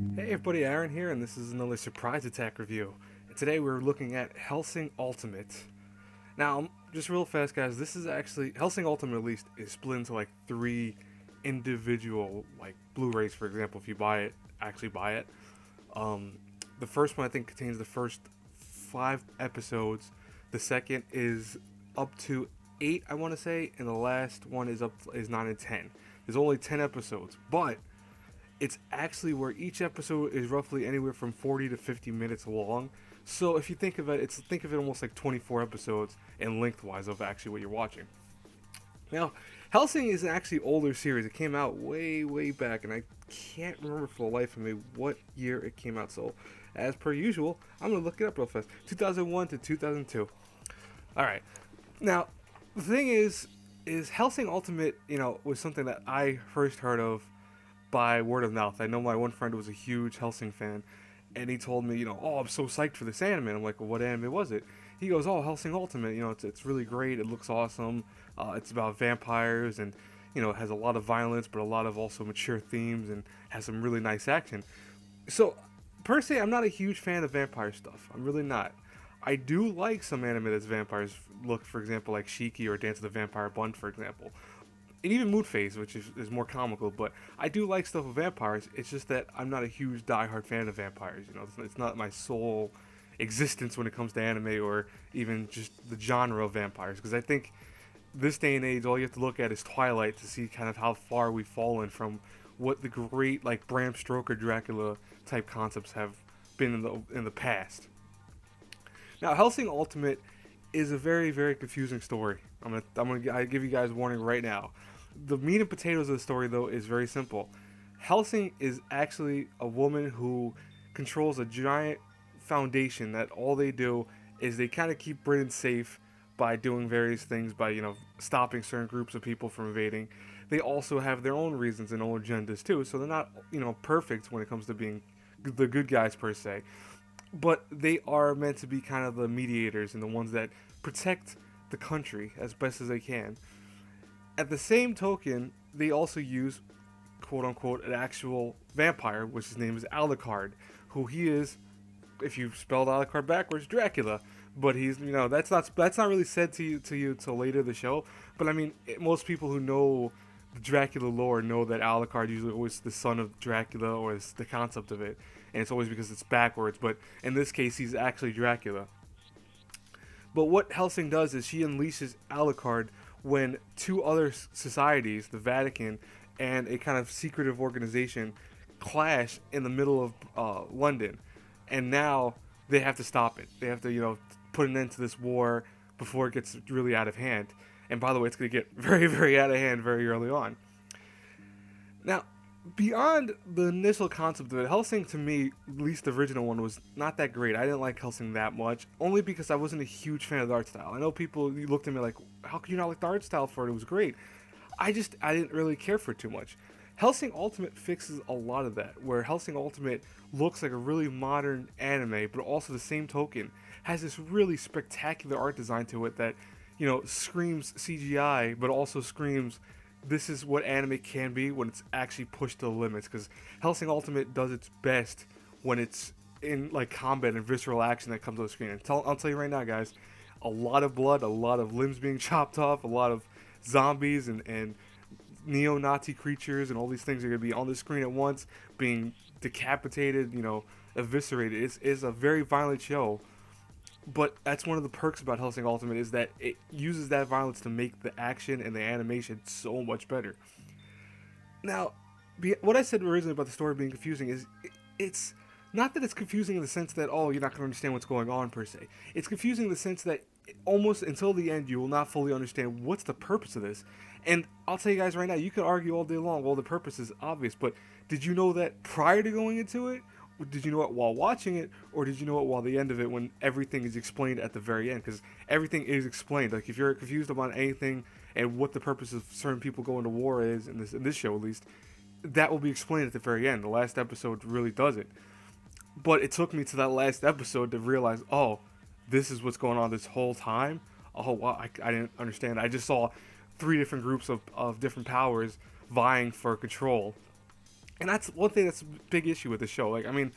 Hey everybody, Aaron here, and this is another surprise attack review. And today we're looking at Hellsing Ultimate. Now, just real fast, guys, this is actually Hellsing Ultimate. At least is split into like three individual like Blu-rays. For example, if you buy it, actually buy it. Um, the first one I think contains the first 5 episodes. The second is up to 8, I want to say, and the last one is 9 and 10. There's only 10 episodes, but it's actually where each episode is roughly anywhere from 40 to 50 minutes long. So if you think of it almost like 24 episodes in lengthwise of actually what you're watching. Now, Hellsing is an actually older series. It came out way, way back, and I can't remember for the life of me what year it came out. So, as per usual, I'm gonna look it up real fast. 2001 to 2002. All right. Now, the thing is Hellsing Ultimate, was something that I first heard of by word of mouth. I know my one friend was a huge Hellsing fan, and he told me, oh, I'm so psyched for this anime. I'm like, well, what anime was it? He goes, oh, Hellsing Ultimate. It's really great. It looks awesome. It's about vampires, and it has a lot of violence, but a lot of also mature themes, and has some really nice action. So, per se, I'm not a huge fan of vampire stuff. I'm really not. I do like some anime that's vampires. Look, for example, like Shiki or Dance of the Vampire Bund, for example, and even Mood Phase, which is more comical. But I do like stuff with vampires. It's just that I'm not a huge diehard fan of vampires. It's not my sole existence when it comes to anime or even just the genre of vampires. Because I think this day and age, all you have to look at is Twilight to see kind of how far we've fallen from what the great like Bram Stoker Dracula type concepts have been in the past. Now, Hellsing Ultimate is a very, very confusing story. I give you guys a warning right now. The meat and potatoes of the story, though, is very simple. Hellsing is actually a woman who controls a giant foundation that all they do is they kind of keep Britain safe by doing various things, by stopping certain groups of people from invading. They also have their own reasons and own agendas too, so they're not perfect when it comes to being the good guys per se, but they are meant to be kind of the mediators and the ones that protect the country as best as they can. At the same token, they also use quote unquote an actual vampire, which his name is Alucard, who he is, if you spelled Alucard backwards, Dracula. But he's that's not really said to you till later in the show. But I mean, most people who know the Dracula lore know that Alucard usually always the son of Dracula, or is the concept of it, and it's always because it's backwards. But in this case, he's actually Dracula. But what Hellsing does is she unleashes Alucard when two other societies, the Vatican and a kind of secretive organization, clash in the middle of London, and now they have to stop it. They have to, put an end to this war before it gets really out of hand. And by the way, it's going to get very, very out of hand very early on. Now, beyond the initial concept of it, Hellsing to me, at least the original one, was not that great. I didn't like Hellsing that much, only because I wasn't a huge fan of the art style. I know people looked at me like, how could you not like the art style for it? It was great. I didn't really care for it too much. Hellsing Ultimate fixes a lot of that, where Hellsing Ultimate looks like a really modern anime, but also the same token has this really spectacular art design to it that, screams CGI, but also screams this is what anime can be when it's actually pushed to the limits. Because Hellsing Ultimate does its best when it's in like combat and visceral action that comes on the screen. And I'll tell you right now, guys, a lot of blood, a lot of limbs being chopped off, a lot of zombies and neo-Nazi creatures and all these things are going to be on the screen at once, being decapitated, eviscerated. It's a very violent show, but that's one of the perks about Hellsing Ultimate is that it uses that violence to make the action and the animation so much better. Now, what I said originally about the story being confusing is it's not that it's confusing in the sense that, oh, you're not going to understand what's going on per se. It's confusing in the sense that almost until the end you will not fully understand what's the purpose of this. And I'll tell you guys right now, you could argue all day long, well, the purpose is obvious, but did you know that prior to going into it? Did you know it while watching it, or did you know it while the end of it when everything is explained at the very end? Because everything is explained. Like if you're confused about anything and what the purpose of certain people going to war is in this show at least, that will be explained at the very end. The last episode really does it. But it took me to that last episode to realize, oh, this is what's going on this whole time. Oh wow, I didn't understand. I just saw 3 different groups of different powers vying for control. And that's one thing that's a big issue with the show. Like, I mean,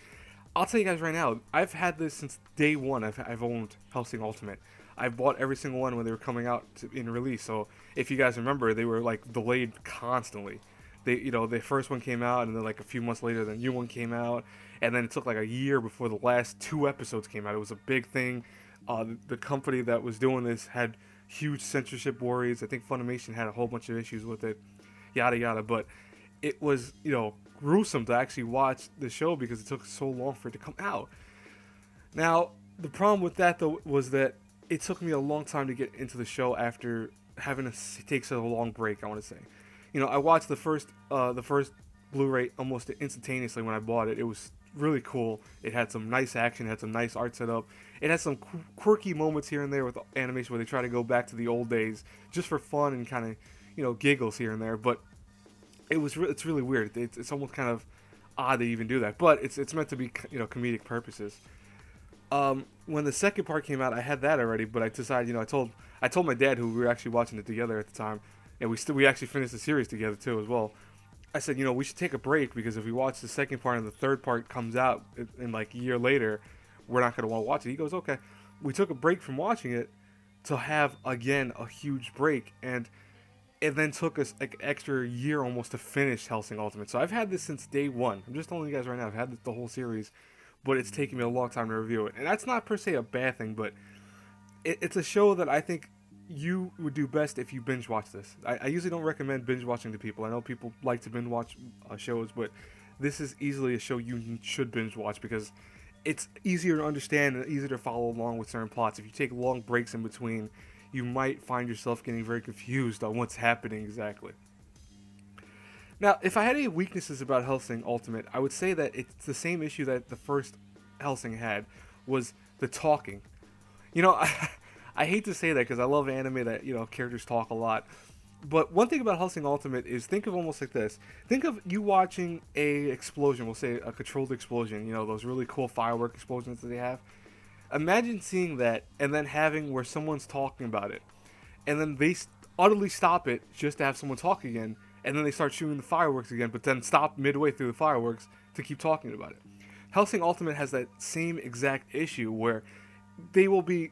I'll tell you guys right now, I've had this since day one. I've owned Hellsing Ultimate. I bought every single one when they were coming out in release. So if you guys remember, they were like delayed constantly. The first one came out, and then like a few months later, the new one came out, and then it took like a year before the last 2 episodes came out. It was a big thing. The company that was doing this had huge censorship worries. I think Funimation had a whole bunch of issues with it, yada yada. But it was, gruesome to actually watch the show because it took so long for it to come out. Now, the problem with that though was that it took me a long time to get into the show after having to take such a long break. I want to say, I watched the first Blu-ray almost instantaneously when I bought it. It was really cool. It had some nice action, it had some nice art setup. It had some quirky moments here and there with animation where they try to go back to the old days just for fun and kind of giggles here and there. But it's really weird. It's almost kind of odd to even do that, but it's meant to be comedic purposes. When the second part came out, I had that already, but I decided, I told my dad, who we were actually watching it together at the time, and we actually finished the series together too as well. I said, we should take a break because if we watch the second part and the third part comes out in like a year later, we're not going to want to watch it. He goes, okay. We took a break from watching it to have, again, a huge break, and it then took us like an extra year almost to finish Hellsing Ultimate. So I've had this since day one. I'm just telling you guys right now, I've had the whole series, but it's taken me a long time to review it. And that's not per se a bad thing, but it's a show that I think you would do best if you binge watch this. I usually don't recommend binge watching to people. I know people like to binge watch shows, but this is easily a show you should binge watch because it's easier to understand and easier to follow along with certain plots. If you take long breaks in between, you might find yourself getting very confused on what's happening exactly. Now, if I had any weaknesses about Hellsing Ultimate, I would say that it's the same issue that the first Hellsing had, was the talking. I hate to say that because I love anime that, characters talk a lot. But one thing about Hellsing Ultimate is think of almost like this. Think of you watching a explosion, we'll say a controlled explosion, those really cool firework explosions that they have. Imagine seeing that and then having where someone's talking about it. And then they utterly stop it just to have someone talk again. And then they start shooting the fireworks again, but then stop midway through the fireworks to keep talking about it. Hellsing Ultimate has that same exact issue where they will be,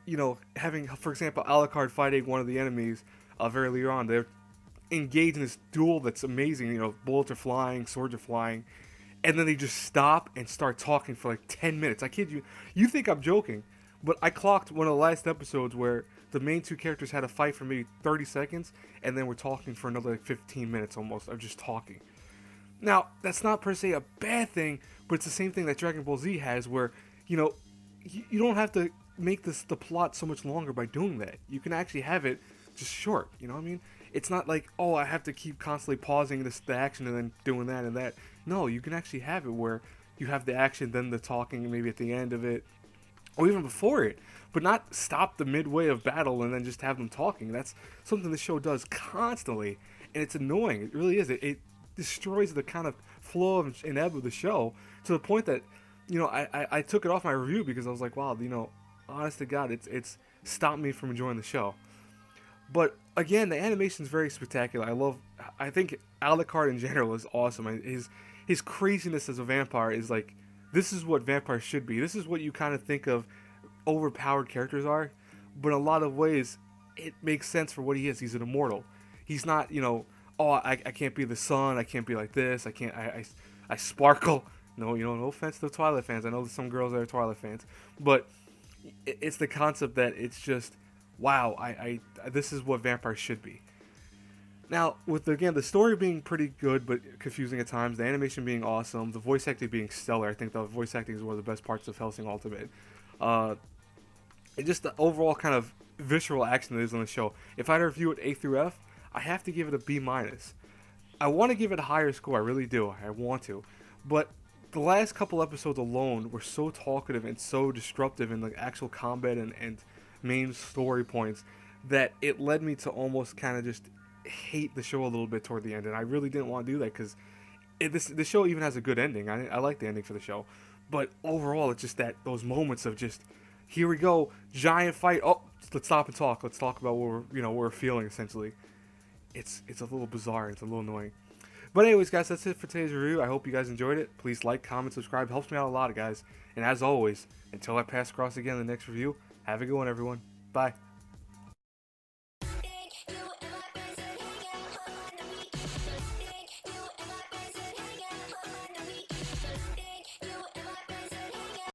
having, for example, Alucard fighting one of the enemies very early on. They're engaged in this duel that's amazing. Bullets are flying, swords are flying. And then they just stop and start talking for like 10 minutes. I kid you. You think I'm joking, but I clocked one of the last episodes where the main two characters had a fight for maybe 30 seconds, and then we're talking for another like 15 minutes almost of just talking. Now, that's not per se a bad thing, but it's the same thing that Dragon Ball Z has where, you don't have to make the plot so much longer by doing that. You can actually have it just short, you know what I mean? It's not like, oh, I have to keep constantly pausing the action and then doing that and that. No, you can actually have it where you have the action, then the talking, maybe at the end of it, or even before it, but not stop the midway of battle and then just have them talking. That's something the show does constantly, and it's annoying. It really is. It destroys the kind of flow and ebb of the show to the point that, I took it off my review because I was like, wow, honest to God, it's stopped me from enjoying the show. But again, the animation is very spectacular. I think Alucard in general is awesome. His craziness as a vampire is like, this is what vampires should be. This is what you kind of think of overpowered characters are. But in a lot of ways, it makes sense for what he is. He's an immortal. He's not, I can't be the sun. I can't be like this. I sparkle. No, no offense to Twilight fans. I know there's some girls that are Twilight fans. But it's the concept that it's just, wow, this is what vampires should be. Now, with, again, the story being pretty good but confusing at times, the animation being awesome, the voice acting being stellar. I think the voice acting is one of the best parts of Hellsing Ultimate. And just the overall kind of visceral action that is on the show. If I had to review it A through F, I have to give it a B-. I want to give it a higher score, I really do. I want to. But the last couple episodes alone were so talkative and so disruptive in the actual combat and main story points that it led me to almost kind of just hate the show a little bit toward the end, and I really didn't want to do that because the show even has a good ending. I like the ending for the show, but overall it's just that those moments of just, here we go, giant fight, oh, let's stop and talk, let's talk about what we're feeling essentially. It's a little bizarre, it's a little annoying. But anyways, guys, that's it for today's review. I hope you guys enjoyed it. Please like, comment, subscribe. Helps me out a lot, guys. And as always, until I pass across again in the next review, have a good one, everyone. Bye.